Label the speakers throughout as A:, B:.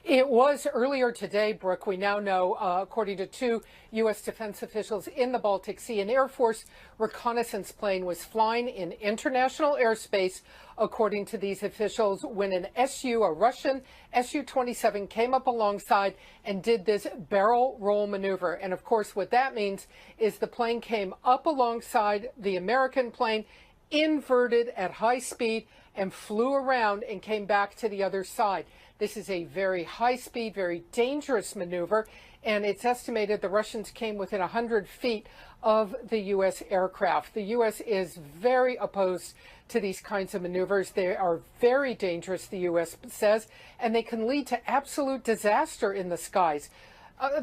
A: It was earlier today, Brooke. We now know, according to two U.S. defense officials in the Baltic Sea, an Air Force reconnaissance plane was flying in international airspace, according to these officials, when an a Russian Su-27, came up alongside and did this barrel roll maneuver. And of course, what that means is the plane came up alongside the American plane, inverted at high speed, and flew around and came back to the other side. This is a very high-speed, very dangerous maneuver, and it's estimated the Russians came within 100 feet of the U.S. aircraft. The U.S. is very opposed to these kinds of maneuvers. They are very dangerous, the U.S. says, and they can lead to absolute disaster in the skies.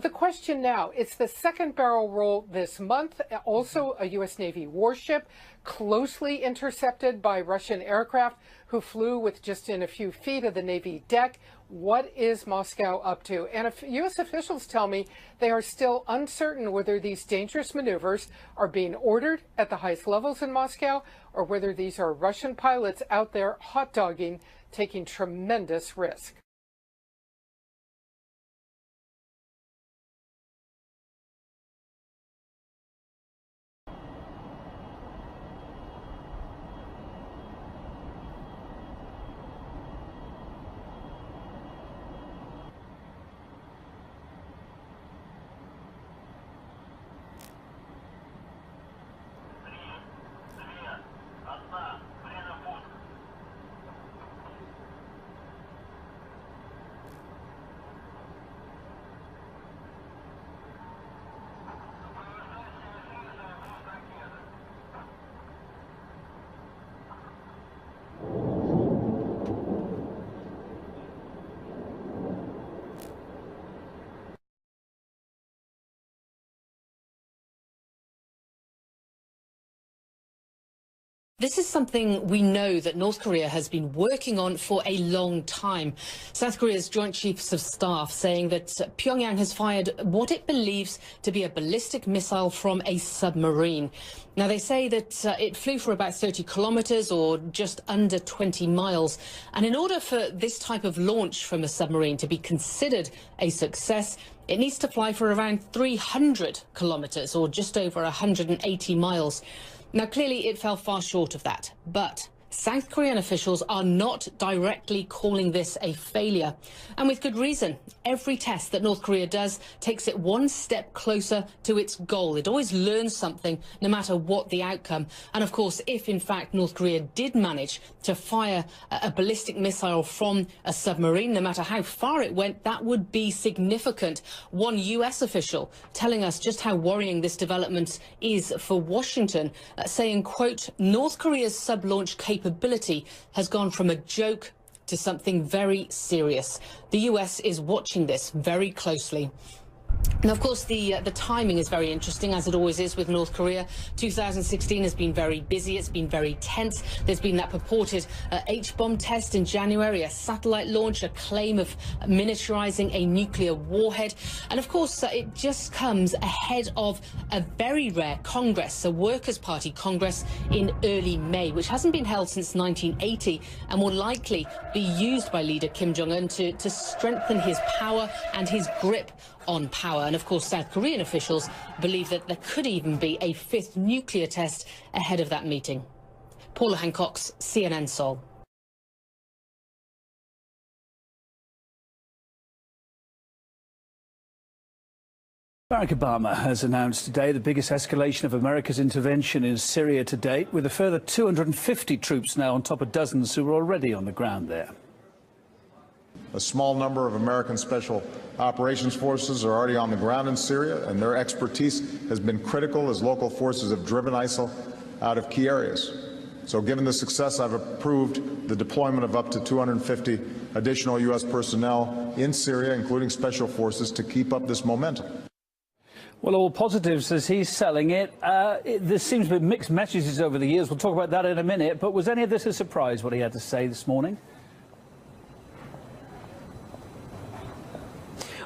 A: The question now, it's the second barrel roll this month, also a U.S. Navy warship closely intercepted by Russian aircraft who flew with just in a few feet of the Navy deck. What is Moscow up to? And if U.S. officials tell me they are still uncertain whether these dangerous maneuvers are being ordered at the highest levels in Moscow or whether these are Russian pilots out there hot-dogging, taking tremendous risk.
B: This is something we know that North Korea has been working on for a long time. South Korea's Joint Chiefs of Staff saying that Pyongyang has fired what it believes to be a ballistic missile from a submarine. Now, they say that it flew for about 30 kilometers or just under 20 miles. And in order for this type of launch from a submarine to be considered a success, it needs to fly for around 300 kilometers or just over 180 miles. Now, clearly, it fell far short of that, but South Korean officials are not directly calling this a failure, and with good reason. Every test that North Korea does takes it one step closer to its goal. It always learns something, no matter what the outcome. And of course, if in fact North Korea did manage to fire a ballistic missile from a submarine, no matter how far it went, that would be significant. One US official telling us just how worrying this development is for Washington, saying, quote, North Korea's sub-launch capability has gone from a joke to something very serious. The US is watching this very closely. Now, of course, the timing is very interesting, as it always is with North Korea. 2016 has been very busy. It's been very tense. There's been that purported H-bomb test in January, a satellite launch, a claim of miniaturizing a nuclear warhead. And, of course, it just comes ahead of a very rare Congress, a Workers' Party Congress in early May, which hasn't been held since 1980 and will likely be used by leader Kim Jong-un to strengthen his power and his grip on power. And of course, South Korean officials believe that there could even be a fifth nuclear test ahead of that meeting. Paula Hancock's CNN Seoul.
C: Barack Obama has announced today the biggest escalation of America's intervention in Syria to date, with a further 250 troops now on top of dozens who are already on the ground there.
D: A small number of American Special Operations Forces are already on the ground in Syria, and their expertise has been critical as local forces have driven ISIL out of key areas. So given the success, I've approved the deployment of up to 250 additional U.S. personnel in Syria, including special forces, to keep up this momentum.
C: Well, all positives as he's selling it. There seems to be mixed messages over the years. We'll talk about that in a minute. But was any of this a surprise, what he had to say this morning?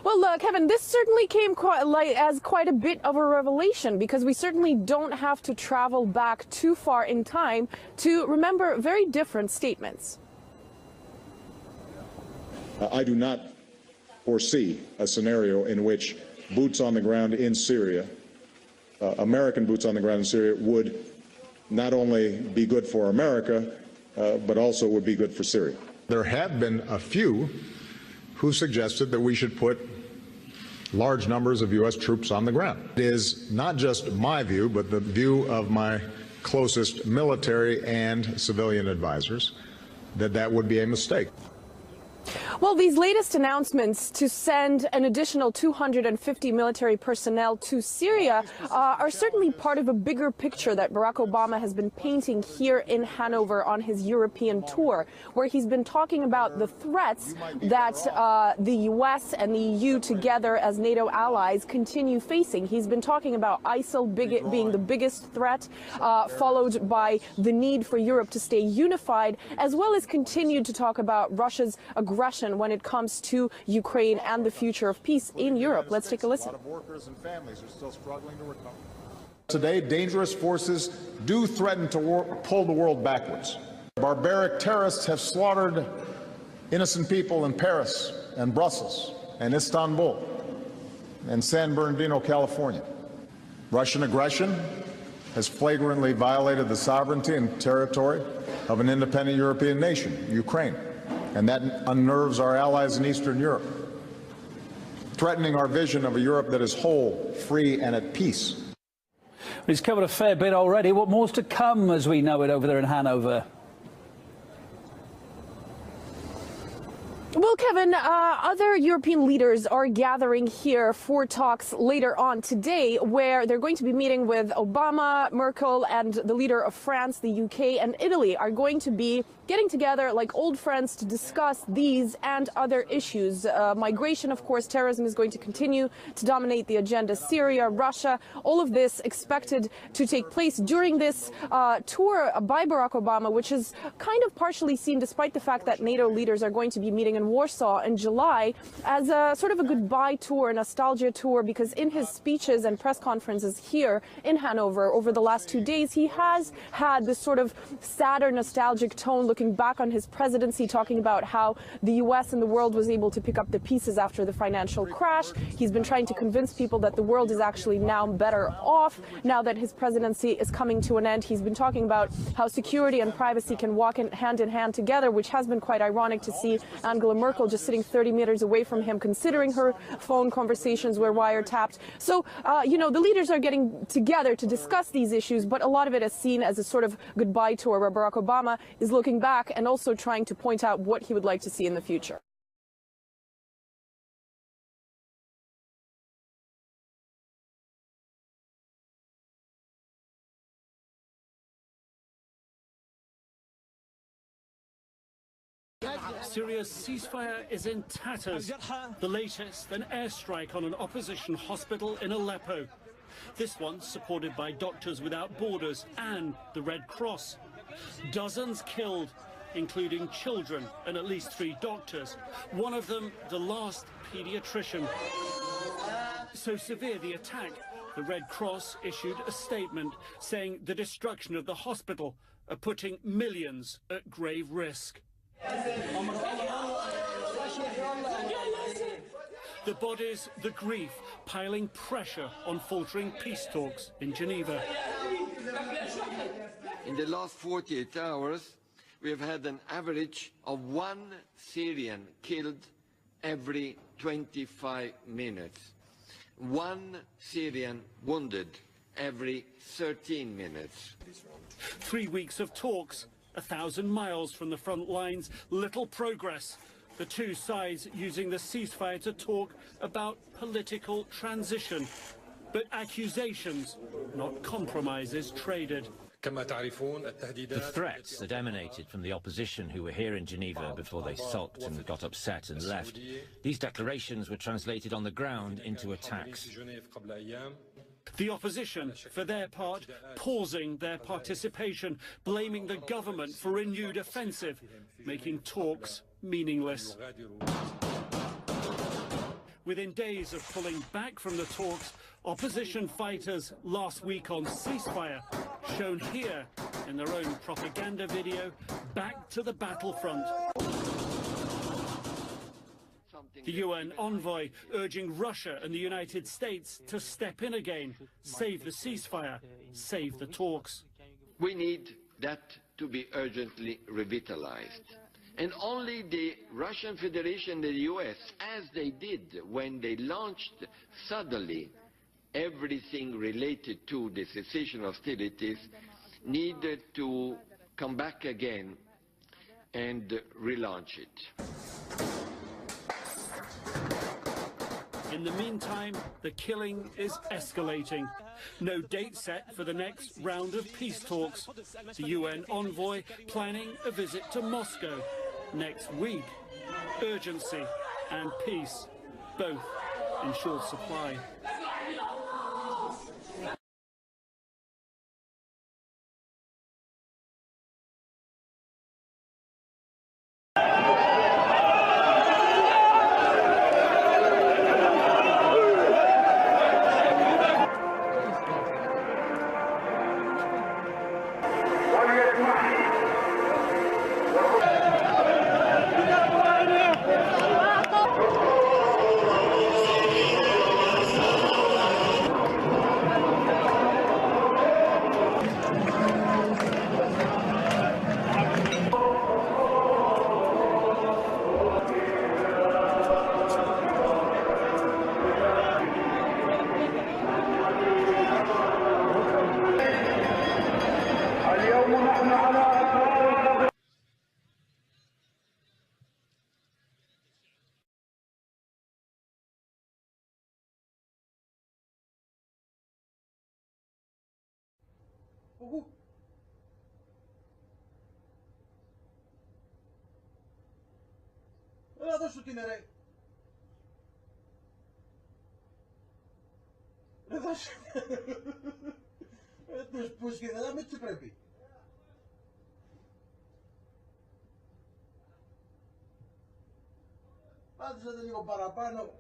E: Well, Kevin, this certainly came as quite a bit of a revelation, because we certainly don't have to travel back too far in time to remember very different statements.
F: I do not
D: foresee a scenario in which boots on the ground in Syria, American boots on the ground in Syria, would not only be good for America, but also would be good for Syria. There have been a few who suggested that we should put large numbers of U.S. troops on the ground. It is not just my view, but the view of my closest military and civilian advisors that that would be a mistake.
E: Well, these latest announcements to send an additional 250 military personnel to Syria are certainly part of a bigger picture that Barack Obama has been painting here in Hanover on his European tour, where he's been talking about the threats that the U.S. and the EU together as NATO allies continue facing. He's been talking about ISIL being the biggest threat, followed by the need for Europe to stay unified, as well as continued to talk about Russia's aggression when it comes to Ukraine and the future of peace in Europe. Let's take a listen.
D: A lot of workers and families are still struggling to recover. Today, dangerous forces do threaten to pull the world backwards. Barbaric terrorists have slaughtered innocent people in Paris and Brussels and Istanbul and San Bernardino, California. Russian aggression has flagrantly violated the sovereignty and territory of an independent European nation, Ukraine. And that unnerves our allies in Eastern Europe, threatening our vision of a Europe that is whole, free, and at peace.
C: He's covered a fair bit already. What more's to come as we know it over there in Hanover?
E: Well, Kevin, other European leaders are gathering here for talks later on today, where they're going to be meeting with Obama, Merkel, and the leader of France, the UK, and Italy are going to be getting together like old friends to discuss these and other issues. Migration, of course, terrorism is going to continue to dominate the agenda. Syria, Russia, all of this expected to take place during this tour by Barack Obama, which is kind of partially seen, despite the fact that NATO leaders are going to be meeting in Warsaw in July, as a sort of a goodbye tour, a nostalgia tour, because in his speeches and press conferences here in Hanover over the last 2 days, he has had this sort of sadder, nostalgic tone, looking back on his presidency, talking about how the U.S. and the world was able to pick up the pieces after the financial crash. He's been trying to convince people that the world is actually now better off now that his presidency is coming to an end. He's been talking about how security and privacy can walk hand in hand together, which has been quite ironic to see Angela Merkel just sitting 30 meters away from him, considering her phone conversations were wiretapped. So, you know, the leaders are getting together to discuss these issues, but a lot of it is seen as a sort of goodbye tour where Barack Obama is looking back and also trying to point out what he would like to see in the future.
F: Syria's ceasefire is in tatters. The latest, an airstrike on an opposition hospital in Aleppo. This one supported by Doctors Without Borders and the Red Cross. Dozens killed, including children and at least 3 doctors. One of them, the last pediatrician. So severe the attack, the Red Cross issued a statement saying the destruction of the hospital are putting millions at grave risk. The bodies, the grief, piling pressure on faltering peace talks in Geneva.
G: In the last 48 hours, we have had an average of 1 Syrian killed every 25 minutes. 1 Syrian wounded every 13 minutes.
F: 3 weeks of talks, 1,000 miles from the front lines, little progress. The two sides using the ceasefire to talk about political transition. But accusations, not compromises, traded.
H: The threats that emanated from the opposition who were here in Geneva before they sulked and got upset and left, these declarations were translated on the ground into attacks.
F: The opposition, for their part, pausing their participation, blaming the government for renewed offensive, making talks meaningless. Within days of pulling back from the talks, opposition fighters last week on ceasefire, shown here in their own propaganda video, back to the battlefront. The UN envoy urging Russia and the United States to step in again, save the ceasefire, save the talks.
G: We need that to be urgently revitalized. And only the Russian Federation and the US, as they did when they launched suddenly everything related to the cessation hostilities, needed to come back again and relaunch it.
F: In the meantime, the killing is escalating. No date set for the next round of peace talks. The UN envoy planning a visit to Moscow next week. Urgency and peace, both in short supply.
I: Έλα δώσου την ρε. Ρε δώσου. Τους πουσκεδάμε τι πρέπει. Πάτησατε λίγο παραπάνω.